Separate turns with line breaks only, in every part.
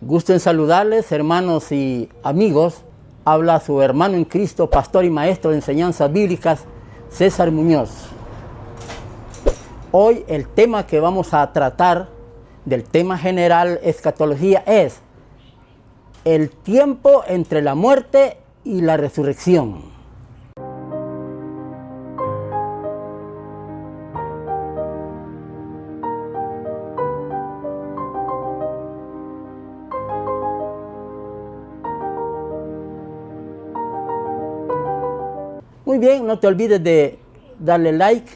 Gusto en saludarles, hermanos y amigos. Habla su hermano en Cristo, pastor y maestro de enseñanzas bíblicas, César Muñoz. Hoy el tema que vamos a tratar del tema general escatología es el tiempo entre la muerte y la resurrección. Muy bien, no te olvides de darle like,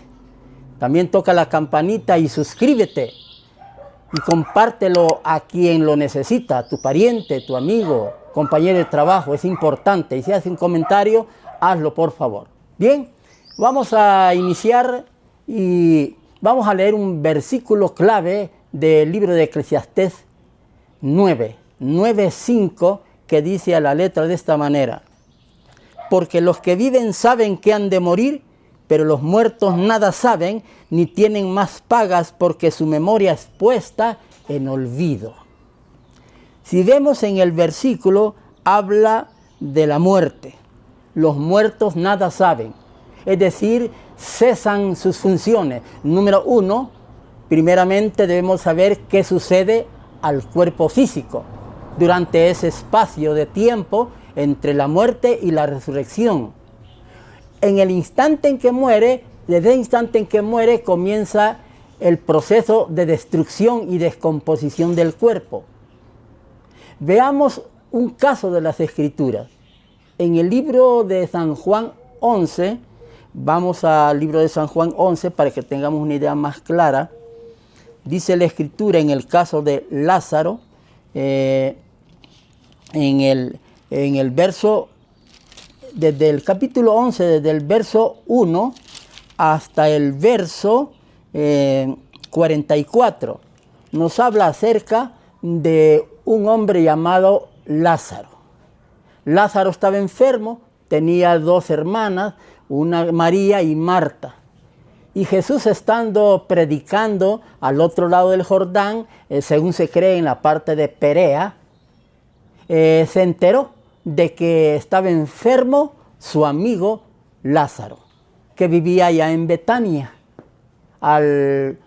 también toca la campanita y suscríbete y compártelo a quien lo necesita, tu pariente, tu amigo, compañero de trabajo, es importante. Y si haces un comentario, hazlo por favor. Bien, vamos a iniciar y vamos a leer un versículo clave del libro de Eclesiastés 9:5, que dice a la letra de esta manera: porque los que viven saben que han de morir, pero los muertos nada saben, ni tienen más pagas, porque su memoria es puesta en olvido. Si vemos en el versículo, habla de la muerte. Los muertos nada saben, es decir, cesan sus funciones. Número uno, primeramente debemos saber qué sucede al cuerpo físico durante ese espacio de tiempo entre la muerte y la resurrección. En el instante en que muere, desde el instante en que muere, comienza el proceso de destrucción y descomposición del cuerpo. Veamos un caso de las Escrituras. En el libro de San Juan 11, vamos al libro de San Juan 11 para que tengamos una idea más clara. Dice la Escritura en el caso de Lázaro, en el verso, desde el capítulo 11, desde el verso 1 hasta el verso 44, nos habla acerca de un hombre llamado Lázaro. Lázaro estaba enfermo, tenía dos hermanas, una María y Marta. Y Jesús, estando predicando al otro lado del Jordán, según se cree en la parte de Perea, se enteró de que estaba enfermo su amigo Lázaro, que vivía allá en Betania, al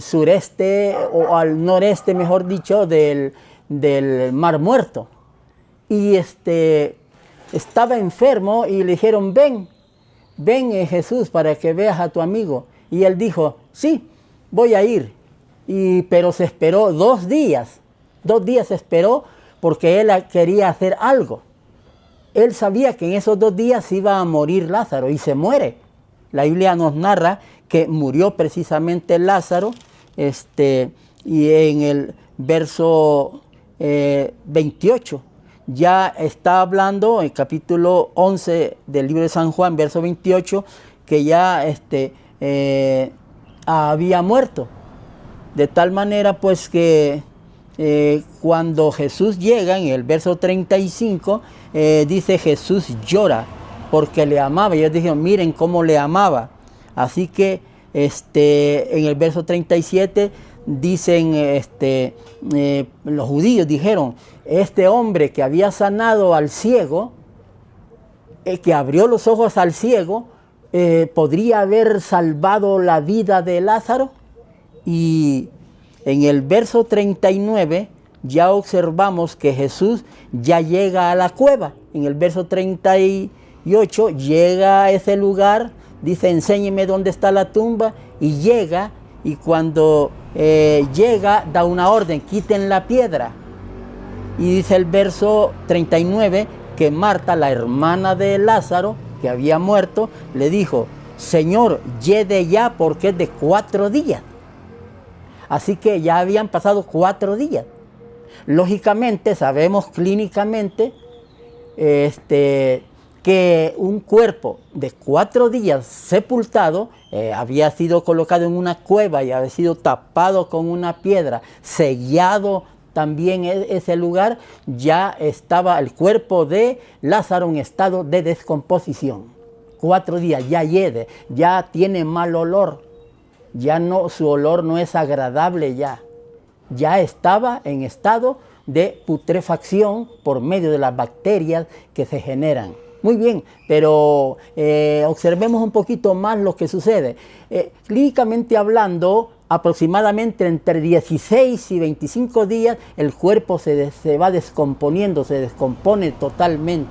sureste o al noreste, mejor dicho, del Mar Muerto. Y estaba enfermo y le dijeron: ven Jesús, para que veas a tu amigo. Y él dijo: sí, voy a ir. Pero se esperó 2 días. 2 días esperó, porque él quería hacer algo. Él sabía que en esos 2 días iba a morir Lázaro, y se muere. La Biblia nos narra que murió precisamente Lázaro, y en el verso 28 ya está hablando, en capítulo 11 del libro de San Juan, verso 28, que ya había muerto. De tal manera pues que cuando Jesús llega, en el verso 35, dice: Jesús llora porque le amaba. Y ellos dijeron: miren cómo le amaba. Así que en el verso 37 dicen, los judíos dijeron: este hombre que había sanado al ciego, que abrió los ojos al ciego, ¿podría haber salvado la vida de Lázaro? Y en el verso 39 ya observamos que Jesús ya llega a la cueva. En el verso 38 llega a ese lugar, dice: enséñeme dónde está la tumba, y llega, y cuando llega da una orden: quiten la piedra. Y dice el verso 39 que Marta, la hermana de Lázaro, que había muerto, le dijo: Señor, llegue ya, porque es de 4 días. Así que ya habían pasado 4 días. Lógicamente, sabemos clínicamente que un cuerpo de 4 días sepultado había sido colocado en una cueva y había sido tapado con una piedra, sellado también ese lugar. Ya estaba el cuerpo de Lázaro en estado de descomposición. 4 días, ya hiede, ya tiene mal olor. Ya no, su olor no es agradable ya. ya estaba en estado de putrefacción por medio de las bacterias que se generan. Muy bien, pero observemos un poquito más lo que sucede. Clínicamente hablando, aproximadamente entre 16 y 25 días el cuerpo se va descomponiendo, se descompone totalmente.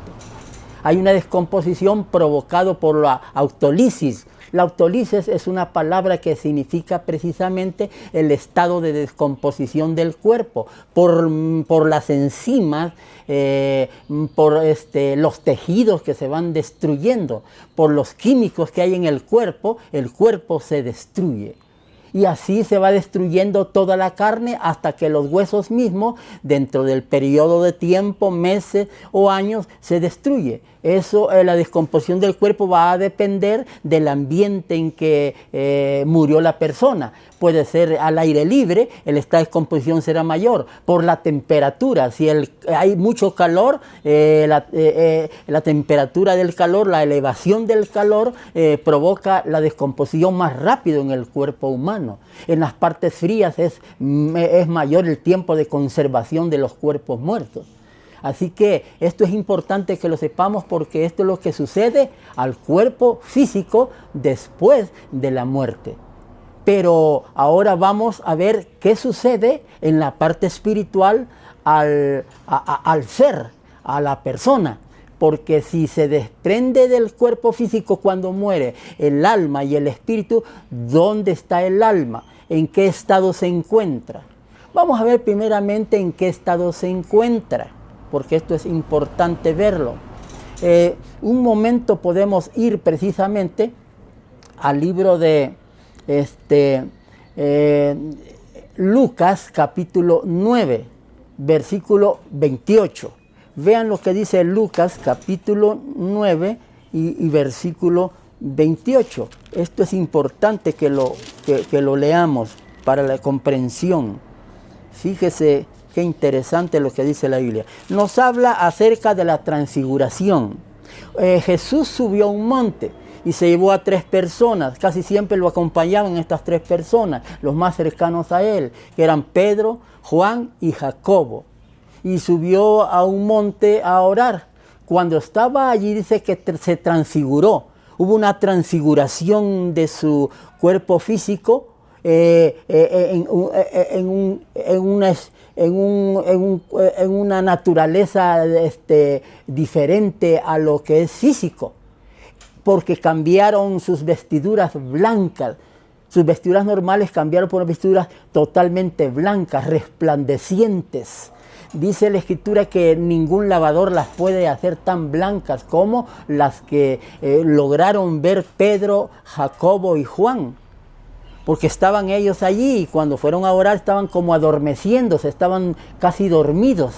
Hay una descomposición provocada por la autólisis. La autólisis es una palabra que significa precisamente el estado de descomposición del cuerpo por las enzimas, por los tejidos que se van destruyendo, por los químicos que hay en el cuerpo se destruye. Y así se va destruyendo toda la carne hasta que los huesos mismos, dentro del periodo de tiempo, meses o años, se destruye. Eso, la descomposición del cuerpo va a depender del ambiente en que murió la persona. Puede ser al aire libre, esta descomposición será mayor. Por la temperatura, si hay mucho calor, la temperatura del calor, la elevación del calor provoca la descomposición más rápido en el cuerpo humano. En las partes frías es mayor el tiempo de conservación de los cuerpos muertos. Así que esto es importante que lo sepamos porque esto es lo que sucede al cuerpo físico después de la muerte. Pero ahora vamos a ver qué sucede en la parte espiritual al ser, a la persona. Porque si se desprende del cuerpo físico cuando muere el alma y el espíritu, ¿dónde está el alma? ¿En qué estado se encuentra? Vamos a ver primeramente en qué estado se encuentra, porque esto es importante verlo. Un momento podemos ir precisamente al libro de Lucas capítulo 9, versículo 28. Vean lo que dice Lucas capítulo 9 y versículo 28. Esto es importante que lo leamos para la comprensión. Fíjese qué interesante lo que dice la Biblia. Nos habla acerca de la transfiguración. Jesús subió a un monte y se llevó a 3 personas. Casi siempre lo acompañaban estas 3 personas, los más cercanos a él, que eran Pedro, Juan y Jacobo. Y subió a un monte a orar. Cuando estaba allí dice que se transfiguró. Hubo una transfiguración de su cuerpo físico en una naturaleza diferente a lo que es físico, porque cambiaron sus vestiduras blancas. Sus vestiduras normales cambiaron por vestiduras totalmente blancas, resplandecientes. Dice la Escritura que ningún lavador las puede hacer tan blancas como las que lograron ver Pedro, Jacobo y Juan. Porque estaban ellos allí y cuando fueron a orar estaban como adormeciéndose, estaban casi dormidos.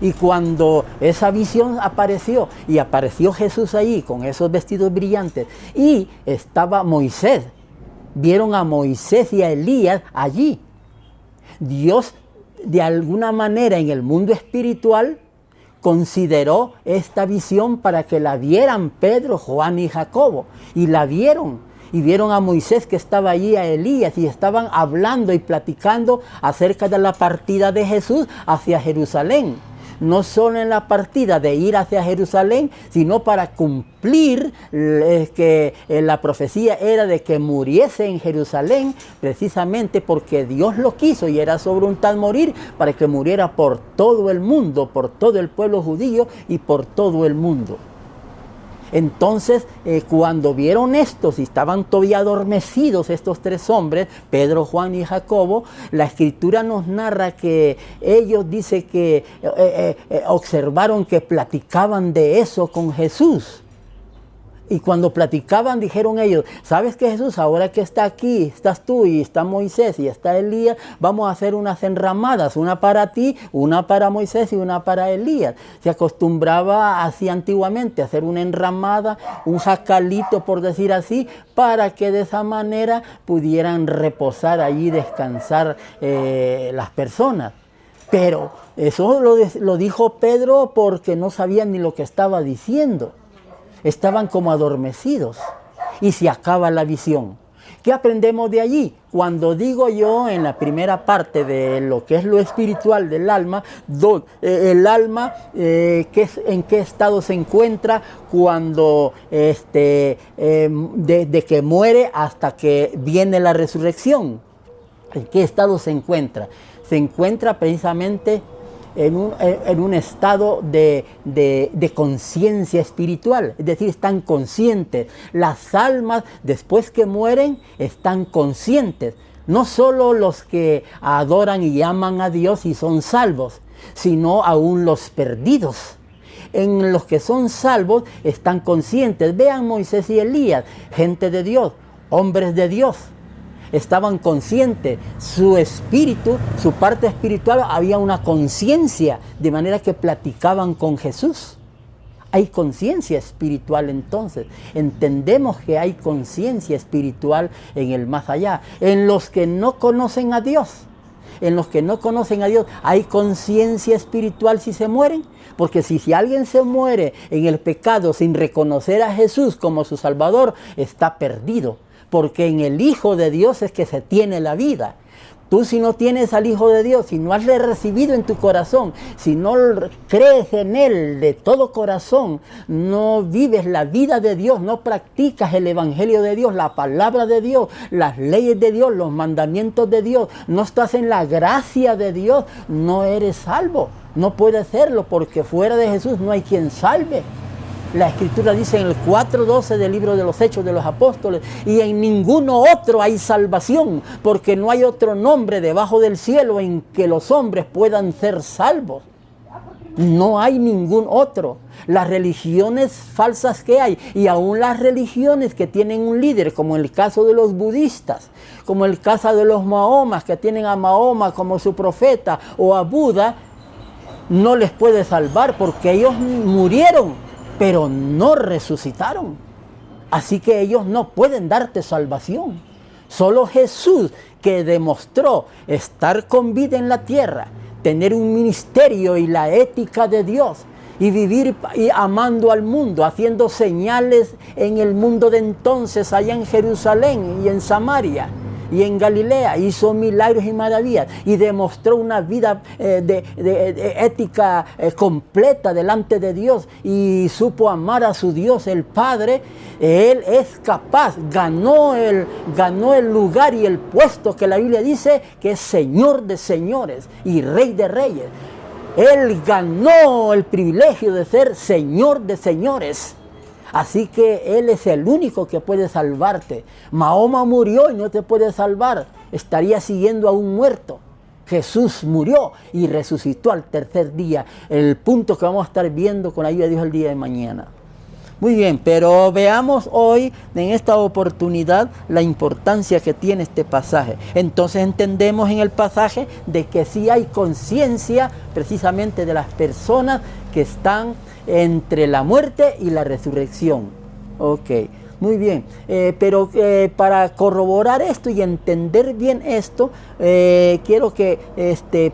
Y cuando esa visión apareció, y apareció Jesús allí con esos vestidos brillantes, y estaba Moisés, vieron a Moisés y a Elías allí. Dios, de alguna manera, en el mundo espiritual, consideró esta visión para que la vieran Pedro, Juan y Jacobo. Y la vieron. Y vieron a Moisés que estaba allí, a Elías, y estaban hablando y platicando acerca de la partida de Jesús hacia Jerusalén. No solo en la partida de ir hacia Jerusalén, sino para cumplir que la profecía era de que muriese en Jerusalén, precisamente porque Dios lo quiso y era su voluntad morir, para que muriera por todo el mundo, por todo el pueblo judío y por todo el mundo. Entonces, cuando vieron estos y estaban todavía adormecidos estos 3 hombres, Pedro, Juan y Jacobo, la Escritura nos narra que ellos dice que observaron que platicaban de eso con Jesús. Y cuando platicaban dijeron ellos, ¿sabes qué, Jesús? Ahora que está aquí, estás tú y está Moisés y está Elías, vamos a hacer unas enramadas, una para ti, una para Moisés y una para Elías. Se acostumbraba así antiguamente a hacer una enramada, un jacalito por decir así, para que de esa manera pudieran reposar allí, descansar las personas. Pero eso lo dijo Pedro porque no sabía ni lo que estaba diciendo. Estaban como adormecidos y se acaba la visión. ¿Qué aprendemos de allí? Cuando digo yo en la primera parte de lo que es lo espiritual del alma, el alma en qué estado se encuentra cuando desde que muere hasta que viene la resurrección. ¿En qué estado se encuentra? Se encuentra precisamente en un estado de conciencia espiritual, es decir, están conscientes. Las almas, después que mueren, están conscientes. No solo los que adoran y aman a Dios y son salvos, sino aún los perdidos. En los que son salvos están conscientes. Vean Moisés y Elías, gente de Dios, hombres de Dios. Estaban conscientes, su espíritu, su parte espiritual, había una conciencia, de manera que platicaban con Jesús. Hay conciencia espiritual entonces. Entendemos que hay conciencia espiritual en el más allá. En los que no conocen a Dios, hay conciencia espiritual si se mueren. Porque si alguien se muere en el pecado sin reconocer a Jesús como su Salvador, está perdido. Porque en el Hijo de Dios es que se tiene la vida. Tú, si no tienes al Hijo de Dios, si no has recibido en tu corazón, si no crees en Él de todo corazón, no vives la vida de Dios, no practicas el Evangelio de Dios, la palabra de Dios, las leyes de Dios, los mandamientos de Dios, no estás en la gracia de Dios, no eres salvo. No puedes serlo, porque fuera de Jesús no hay quien salve. La Escritura dice en el 4:12 del libro de los Hechos de los Apóstoles: y en ninguno otro hay salvación, porque no hay otro nombre debajo del cielo en que los hombres puedan ser salvos. No hay ningún otro. Las religiones falsas que hay, y aún las religiones que tienen un líder, como el caso de los budistas, como el caso de los mahomas, que tienen a Mahoma como su profeta, o a Buda, no les puede salvar porque ellos murieron, pero no resucitaron. Así que ellos no pueden darte salvación. Solo Jesús, que demostró estar con vida en la tierra, tener un ministerio y la ética de Dios, y vivir y amando al mundo, haciendo señales en el mundo de entonces, allá en Jerusalén y en Samaria y en Galilea, hizo milagros y maravillas y demostró una vida de ética completa delante de Dios, y supo amar a su Dios, el Padre. Él es capaz, ganó el lugar y el puesto que la Biblia dice que es Señor de señores y Rey de reyes. Él ganó el privilegio de ser Señor de señores. Así que Él es el único que puede salvarte. Mahoma murió y no te puede salvar. Estaría siguiendo a un muerto. Jesús murió y resucitó al tercer día. El punto que vamos a estar viendo con la ayuda de Dios el día de mañana. Muy bien, pero veamos hoy en esta oportunidad la importancia que tiene este pasaje. Entonces entendemos en el pasaje de que sí hay conciencia precisamente de las personas que están entre la muerte y la resurrección. Ok, muy bien. Pero para corroborar esto y entender bien esto, quiero que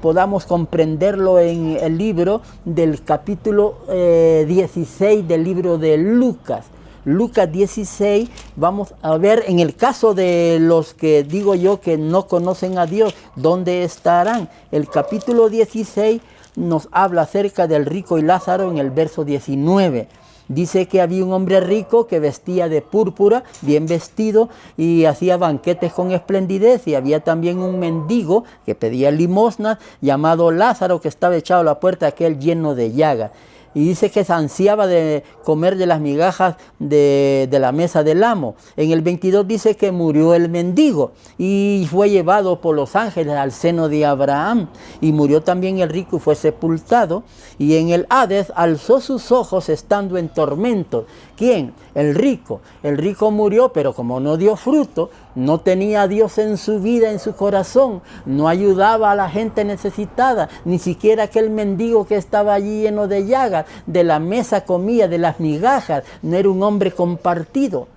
podamos comprenderlo en el libro del capítulo 16 del libro de Lucas. Lucas 16, vamos a ver en el caso de los que digo yo que no conocen a Dios, ¿dónde estarán? El capítulo 16 nos habla acerca del rico y Lázaro en el verso 19. Dice que había un hombre rico que vestía de púrpura, bien vestido, y hacía banquetes con esplendidez, y había también un mendigo que pedía limosnas, llamado Lázaro, que estaba echado a la puerta, aquel lleno de llagas. Y dice que se ansiaba de comer de las migajas de la mesa del amo. En el 22 dice que murió el mendigo y fue llevado por los ángeles al seno de Abraham. Y murió también el rico y fue sepultado. Y en el Hades alzó sus ojos estando en tormento. ¿Quién? El rico. El rico murió, pero como no dio fruto, no tenía a Dios en su vida, en su corazón, no ayudaba a la gente necesitada, ni siquiera aquel mendigo que estaba allí lleno de llagas, de la mesa comía, de las migajas, no era un hombre compartido.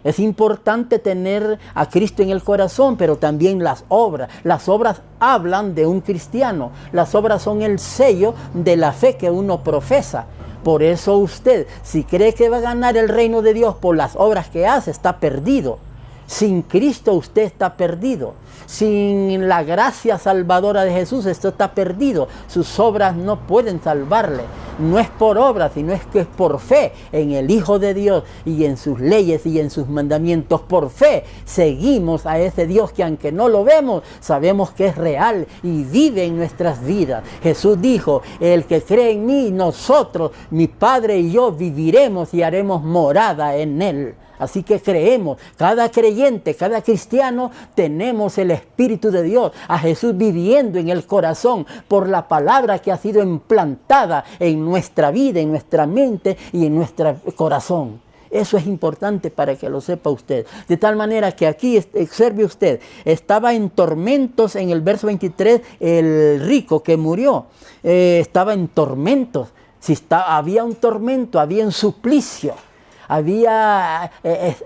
Es importante tener a Cristo en el corazón, pero también las obras. Las obras hablan de un cristiano, las obras son el sello de la fe que uno profesa. Por eso usted, si cree que va a ganar el reino de Dios por las obras que hace, está perdido. Sin Cristo usted está perdido. Sin la gracia salvadora de Jesús, esto está perdido. Sus obras no pueden salvarle. No es por obras, sino es que es por fe en el Hijo de Dios y en sus leyes y en sus mandamientos. Por fe seguimos a ese Dios que, aunque no lo vemos, sabemos que es real y vive en nuestras vidas. Jesús dijo: el que cree en mí, nosotros, mi Padre y yo, viviremos y haremos morada en él. Así que creemos, cada creyente, cada cristiano, tenemos el Espíritu de Dios, a Jesús viviendo en el corazón por la palabra que ha sido implantada en nuestra vida, en nuestra mente y en nuestro corazón. Eso es importante para que lo sepa usted. De tal manera que aquí, observe usted, estaba en tormentos en el verso 23, el rico que murió, estaba en tormentos. Si había un tormento, había un suplicio.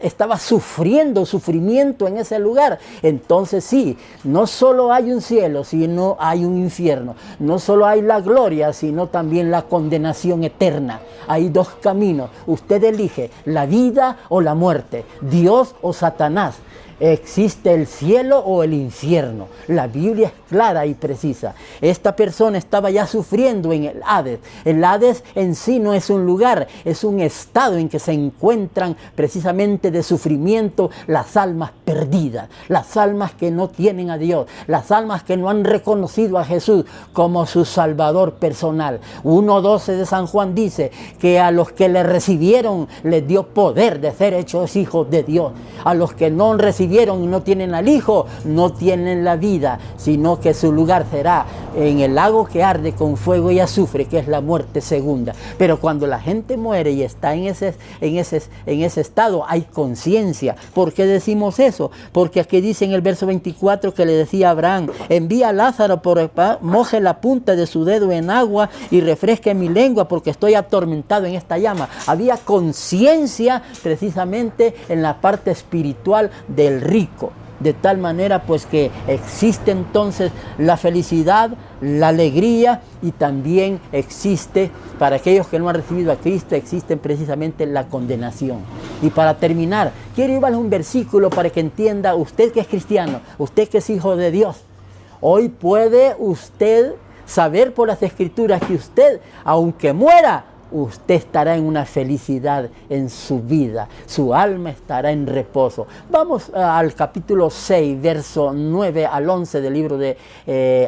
Estaba sufrimiento en ese lugar. Entonces sí, no solo hay un cielo, sino hay un infierno. No solo hay la gloria, sino también la condenación eterna. Hay dos caminos. Usted elige la vida o la muerte, Dios o Satanás. ¿Existe el cielo o el infierno? La Biblia es clara y precisa. Esta persona estaba ya sufriendo en el Hades. El Hades en sí no es un lugar, es un estado en que se encuentran precisamente de sufrimiento las almas perdidas, las almas que no tienen a Dios, las almas que no han reconocido a Jesús como su Salvador personal. 1:12 de San Juan dice que a los que le recibieron les dio poder de ser hechos hijos de Dios. A los que no recibieron y no tienen al Hijo, no tienen la vida, sino que su lugar será en el lago que arde con fuego y azufre, que es la muerte segunda. Pero cuando la gente muere y está en ese estado, hay conciencia. ¿Por qué decimos eso? Porque aquí dice en el verso 24 que le decía a Abraham: envía a Lázaro, moje la punta de su dedo en agua y refresque mi lengua, porque estoy atormentado en esta llama. Había conciencia precisamente en la parte espiritual del rico, de tal manera pues que existe entonces la felicidad, la alegría, y también existe, para aquellos que no han recibido a Cristo, existe precisamente la condenación. Y para terminar, quiero llevarles un versículo para que entienda usted que es cristiano, usted que es hijo de Dios. Hoy puede usted saber por las Escrituras que usted, aunque muera, usted estará en una felicidad en su vida, su alma estará en reposo. Vamos al capítulo 6, verso 9 al 11 del libro de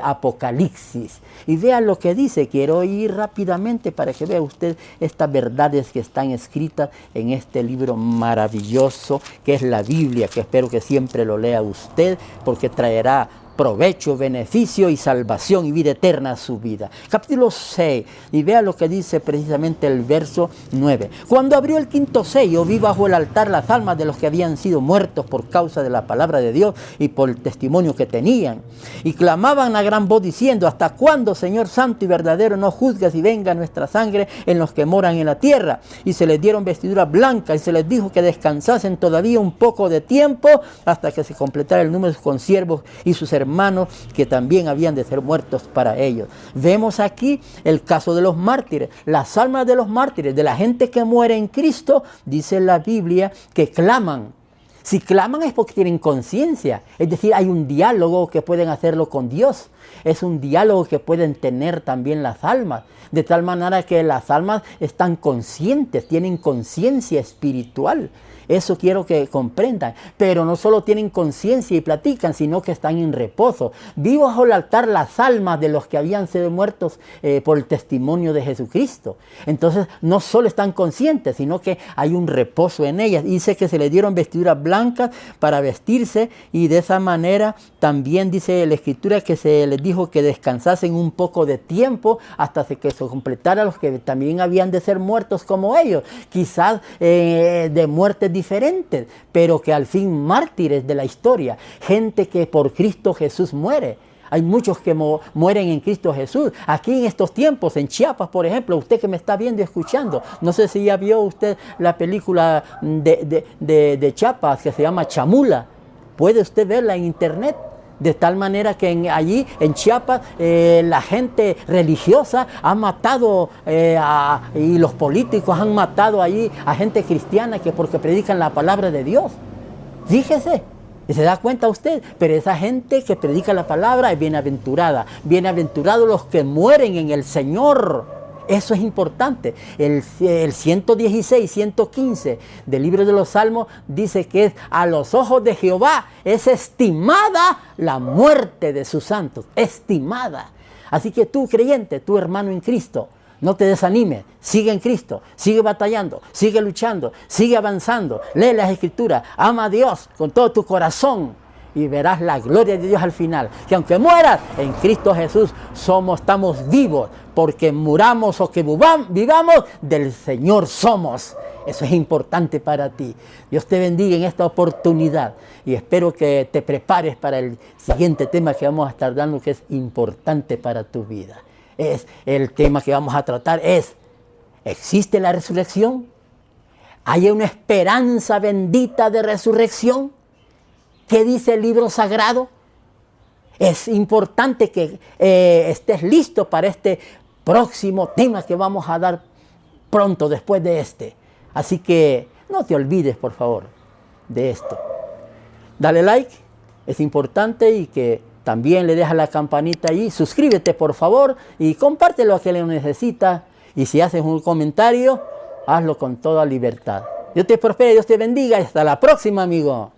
Apocalipsis, y vea lo que dice. Quiero ir rápidamente para que vea usted estas verdades que están escritas en este libro maravilloso que es la Biblia, que espero que siempre lo lea usted, porque traerá provecho, beneficio y salvación y vida eterna a su vida. Capítulo 6, y vea lo que dice precisamente el verso 9. Cuando abrió el quinto sello, vi bajo el altar las almas de los que habían sido muertos por causa de la palabra de Dios y por el testimonio que tenían. Y clamaban a gran voz diciendo: ¿hasta cuándo, Señor santo y verdadero, no juzgas y venga nuestra sangre en los que moran en la tierra? Y se les dieron vestiduras blancas y se les dijo que descansasen todavía un poco de tiempo hasta que se completara el número de sus consiervos y sus hermanos, que también habían de ser muertos para ellos. Vemos aquí el caso de los mártires, las almas de los mártires, de la gente que muere en Cristo. Dice la Biblia que claman. Si claman es porque tienen conciencia, es decir, hay un diálogo que pueden hacerlo con Dios. Es un diálogo que pueden tener también las almas, de tal manera que las almas están conscientes, tienen conciencia espiritual. Eso quiero que comprendan. Pero no solo tienen conciencia y platican, sino que están en reposo. Vi bajo el altar las almas de los que habían sido muertos por el testimonio de Jesucristo. Entonces no solo están conscientes, sino que hay un reposo en ellas. Dice que se les dieron vestiduras blancas para vestirse, y de esa manera también dice la Escritura que se les dijo que descansasen un poco de tiempo hasta que se completara los que también habían de ser muertos como ellos. Quizás de muertes diferentes, pero que al fin mártires de la historia, gente que por Cristo Jesús muere. Hay muchos que mueren en Cristo Jesús. Aquí en estos tiempos, en Chiapas, por ejemplo, usted que me está viendo y escuchando, no sé si ya vio usted la película de Chiapas que se llama Chamula. Puede usted verla en internet. De tal manera que allí en Chiapas la gente religiosa ha matado y los políticos han matado allí a gente cristiana que porque predican la palabra de Dios. Fíjese, y se da cuenta usted, pero esa gente que predica la palabra es bienaventurada. Bienaventurados los que mueren en el Señor. Eso es importante. El 116, 115 del libro de los Salmos dice que a los ojos de Jehová es estimada la muerte de sus santos. Estimada. Así que tú, creyente, tú hermano en Cristo, no te desanimes, sigue en Cristo, sigue batallando, sigue luchando, sigue avanzando, lee las Escrituras, ama a Dios con todo tu corazón y verás la gloria de Dios al final. Que aunque mueras, en Cristo Jesús estamos vivos, porque muramos o que vivamos, del Señor somos. Eso es importante para ti. Dios te bendiga en esta oportunidad y espero que te prepares para el siguiente tema que vamos a estar dando, que es importante para tu vida. El tema que vamos a tratar es: ¿existe la resurrección? ¿Hay una esperanza bendita de resurrección? ¿Qué dice el libro sagrado? Es importante que estés listo para este próximo tema que vamos a dar pronto después de este. Así que no te olvides, por favor, de esto. Dale like, es importante, y que también le dejas la campanita ahí. Suscríbete, por favor, y compártelo a quien lo necesita. Y si haces un comentario, hazlo con toda libertad. Dios te prospere, Dios te bendiga y hasta la próxima, amigo.